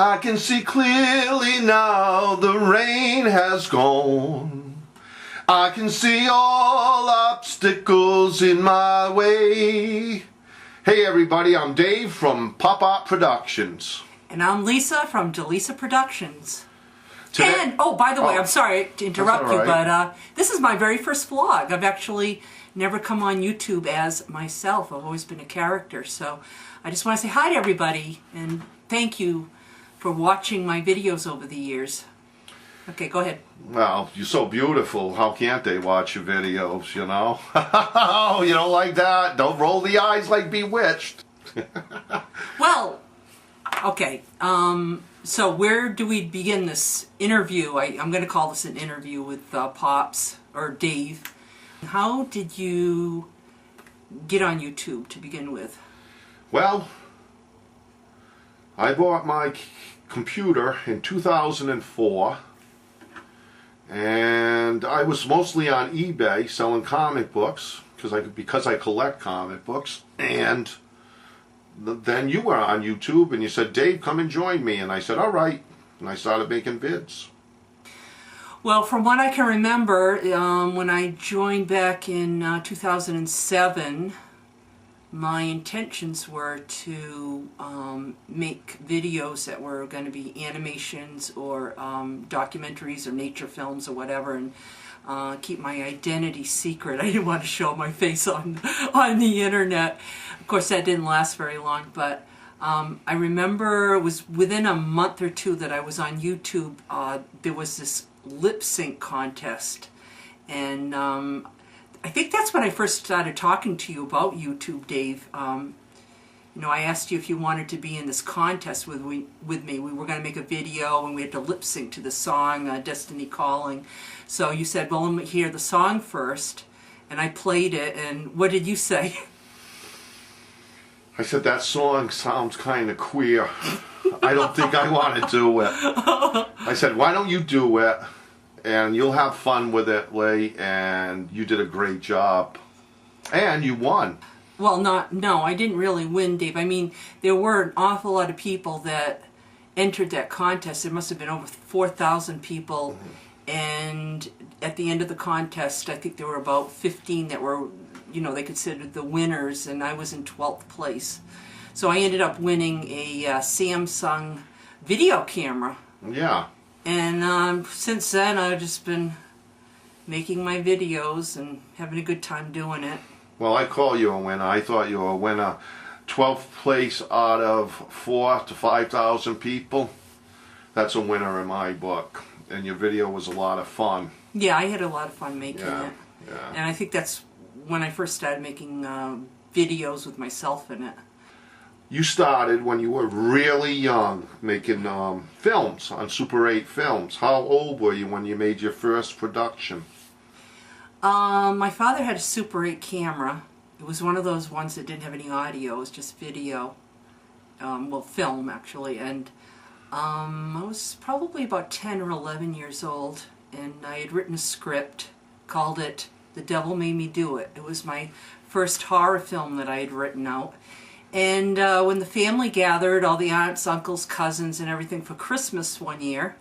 I can see clearly now the rain has gone. I can see all obstacles in my way. Hey everybody, I'm Dave from Pop Productions. And I'm Lisa from Delisa Productions. Today, and, oh, by the way, I'm sorry to interrupt you, but this is my very first vlog. I've actually never come on YouTube as myself. I've always been a character. So I just want to say hi to everybody and thank you for watching my videos over the years. Okay, go ahead. Well, you're so beautiful. How can't they watch your videos, you know? Oh, you don't like that? Don't roll the eyes like Bewitched. Well, okay. So where do we begin this interview? I'm going to call this an interview with Pops, or Dave. How did you get on YouTube to begin with? Well, I bought my computer in 2004. And I was mostly on eBay selling comic books because I collect comic books. And then you were on YouTube and you said, Dave, come and join me. And I said, all right. And I started making vids. Well, from what I can remember, when I joined back in 2007, my intentions were to make videos that were going to be animations or documentaries or nature films or whatever, and keep my identity secret. I didn't want to show my face on the internet. Of course, that didn't last very long, but I remember it was within a month or two that I was on YouTube. There was this lip sync contest, and I think that's when I first started talking to you about YouTube, Dave. You know, I asked you if you wanted to be in this contest with me. We were going to make a video and we had to lip sync to the song Destiny Calling. So you said, well, let me hear the song first. And I played it, and what did you say? I said, that song sounds kind of queer. I don't think I want to do it. I said, why don't you do it? And you'll have fun with it, Lee, and you did a great job. And you won. Well, no, I didn't really win, Dave. I mean, there were an awful lot of people that entered that contest. There must have been over 4,000 people. And at the end of the contest, I think there were about 15 that were, you know, they considered the winners, and I was in 12th place. So I ended up winning a Samsung video camera. Yeah. And since then, I've just been making my videos and having a good time doing it. Well, I call you a winner. I thought you were a winner. 12th place out of 4,000 to 5,000 people. That's a winner in my book. And your video was a lot of fun. Yeah, I had a lot of fun making it. Yeah. And I think that's when I first started making videos with myself in it. You started when you were really young, making films on Super 8 films. How old were you when you made your first production? My father had a Super 8 camera. It was one of those ones that didn't have any audio. It was just video. Well, film, actually. And I was probably about 10 or 11 years old. And I had written a script, called it The Devil Made Me Do It. It was my first horror film that I had written out. And when the family gathered, all the aunts, uncles, cousins, and everything for Christmas one year,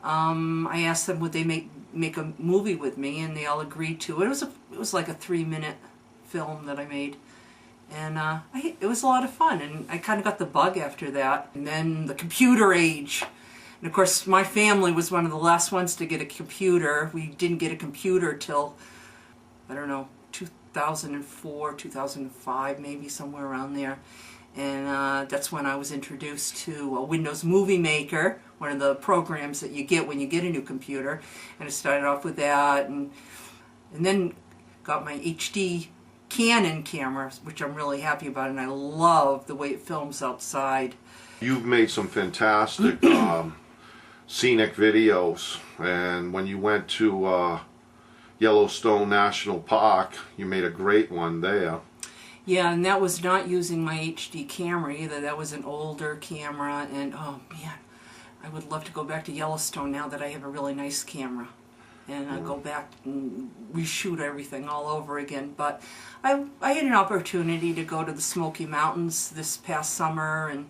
I asked them would they make a movie with me, and they all agreed to it. It was like a 3-minute film that I made, and it was a lot of fun. And I kind of got the bug after that. And then the computer age, and of course my family was one of the last ones to get a computer. We didn't get a computer till, I don't know, 2004, 2005, maybe somewhere around there. And that's when I was introduced to a Windows Movie Maker, one of the programs that you get when you get a new computer. And I started off with that, and then got my HD Canon camera, which I'm really happy about, and I love the way it films outside. You've made some fantastic scenic videos, and when you went to Yellowstone National Park, you made a great one there. Yeah, and that was not using my HD camera either. That was an older camera, and oh man, I would love to go back to Yellowstone now that I have a really nice camera. And go back and reshoot everything all over again. But I had an opportunity to go to the Smoky Mountains this past summer, and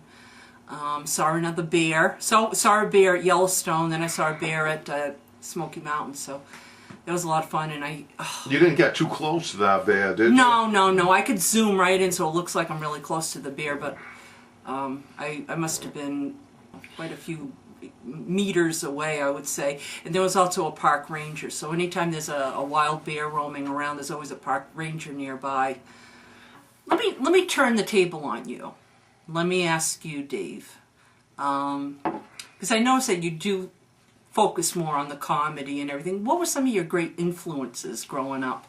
Saw another bear. Saw a bear at Yellowstone, then I saw a bear at Smoky Mountain, so that was a lot of fun. And You didn't get too close to that bear, did you? No. I could zoom right in so it looks like I'm really close to the bear, but I must have been quite a few meters away, I would say. And there was also a park ranger, so anytime there's a wild bear roaming around, there's always a park ranger nearby. Let me turn the table on you. Let me ask you, Dave, because I noticed that you do focus more on the comedy and everything. What were some of your great influences growing up?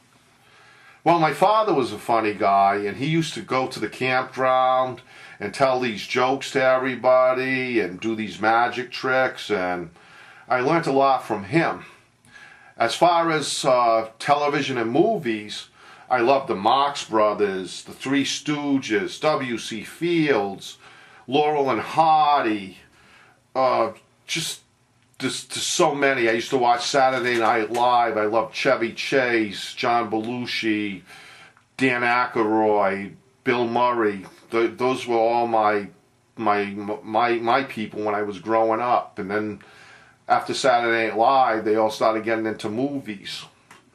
Well, my father was a funny guy, and he used to go to the campground and tell these jokes to everybody and do these magic tricks, and I learned a lot from him. As far as television and movies, I loved the Marx Brothers, the Three Stooges, W.C. Fields, Laurel and Hardy, just so many. I used to watch Saturday Night Live. I loved Chevy Chase, John Belushi, Dan Aykroyd, Bill Murray. Those were all my people when I was growing up. And then after Saturday Night Live, they all started getting into movies.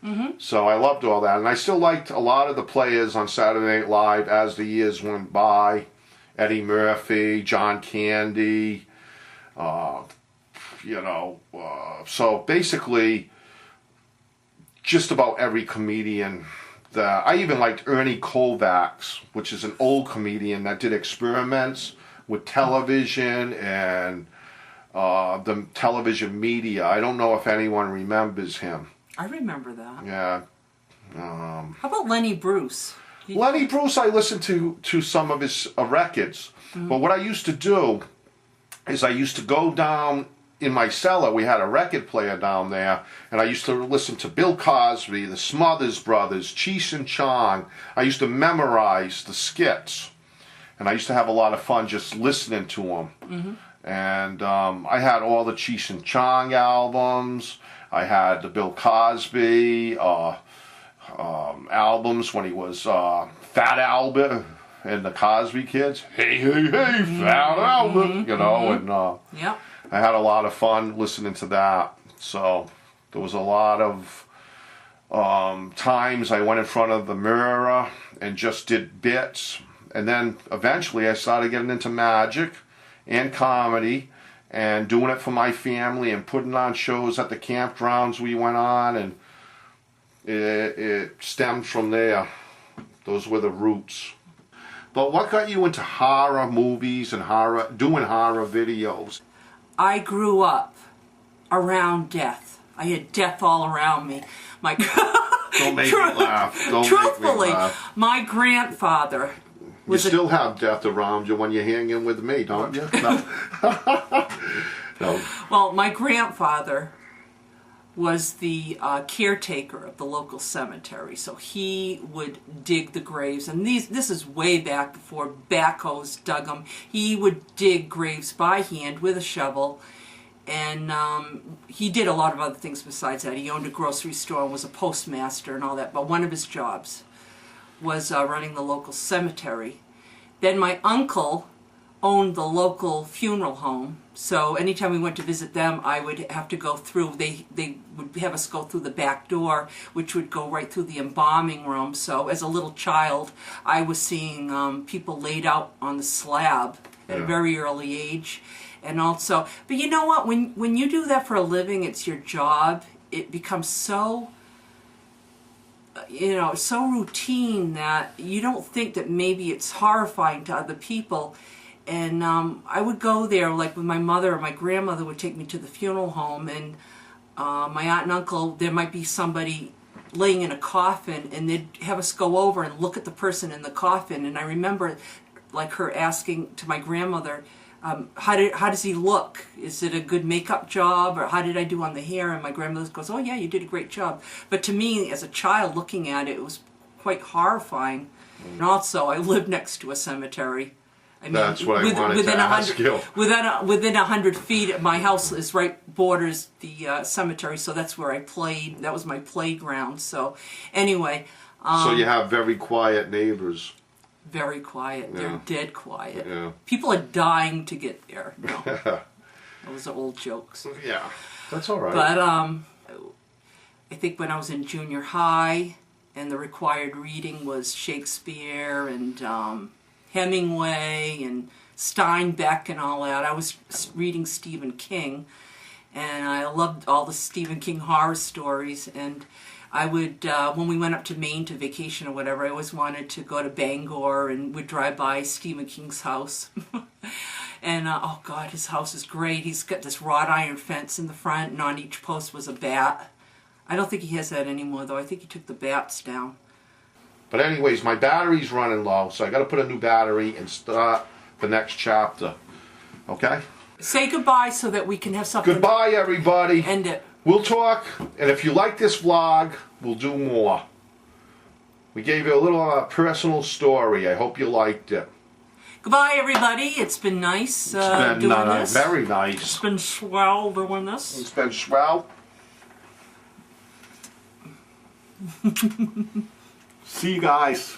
Mm-hmm. So I loved all that, and I still liked a lot of the players on Saturday Night Live as the years went by. Eddie Murphy, John Candy, so basically just about every comedian. I even liked Ernie Kovacs, which is an old comedian that did experiments with television and the television media. I don't know if anyone remembers him. I remember that. Yeah. How about Lenny Bruce? Lenny Bruce, I listened to some of his records. Mm-hmm. But what I used to do is I used to go down in my cellar. We had a record player down there, and I used to listen to Bill Cosby, the Smothers Brothers, Cheech and Chong. I used to memorize the skits, and I used to have a lot of fun just listening to them. Mm-hmm. And I had all the Cheech and Chong albums. I had the Bill Cosby albums when he was Fat Albert and the Cosby Kids. Hey, Fat Albert, you know, and yep. I had a lot of fun listening to that. So there was a lot of times I went in front of the mirror and just did bits. And then eventually I started getting into magic and comedy and doing it for my family and putting on shows at the campgrounds we went on, and it stemmed from there. Those were the roots. But what got you into horror movies and doing horror videos? I grew up around death. I had death all around me. Don't make me laugh. Truthfully, make me laugh. My grandfather was still have death around you when you're hanging with me, don't you? No. No. Well, my grandfather was the caretaker of the local cemetery, so he would dig the graves, and this is way back before backhoes dug them. He would dig graves by hand with a shovel, and he did a lot of other things besides that. He owned a grocery store and was a postmaster and all that, but one of his jobs was running the local cemetery. Then my uncle owned the local funeral home, so anytime we went to visit them, I would have to go through, they would have us go through the back door, which would go right through the embalming room. So as a little child, I was seeing people laid out on the slab at a very early age. And also, but you know what, when you do that for a living, it's your job, it becomes so, so routine that you don't think that maybe it's horrifying to other people. And I would go there, like with my mother or my grandmother would take me to the funeral home, and my aunt and uncle, there might be somebody laying in a coffin, and they'd have us go over and look at the person in the coffin. And I remember like her asking to my grandmother, how does he look? Is it a good makeup job, or how did I do on the hair? And my grandmother goes, oh yeah, you did a great job. But to me, as a child looking at it, it was quite horrifying. And also, I lived next to a cemetery. I mean, that's what I wanted to ask you. Within 100 feet, my house is borders the cemetery, so that's where I played. That was my playground. So anyway. So you have very quiet neighbors. Very quiet. They're dead quiet. Yeah. People are dying to get there. No. Those are old jokes. Yeah. That's all right. But I think when I was in junior high and the required reading was Shakespeare and Hemingway and Steinbeck and all that, I was reading Stephen King, and I loved all the Stephen King horror stories. And I would, when we went up to Maine to vacation or whatever, I always wanted to go to Bangor and would drive by Stephen King's house. And, oh God, his house is great. He's got this wrought iron fence in the front, and on each post was a bat. I don't think he has that anymore, though. I think he took the bats down. But anyways, my battery's running low, so I got to put a new battery and start the next chapter. Okay? Say goodbye so that we can have something. Goodbye, everybody. End it. We'll talk, and if you like this vlog, we'll do more. We gave you a little personal story. I hope you liked it. Goodbye, everybody. It's been nice doing this. Very nice. It's been swell doing this. It's been swell. See you guys.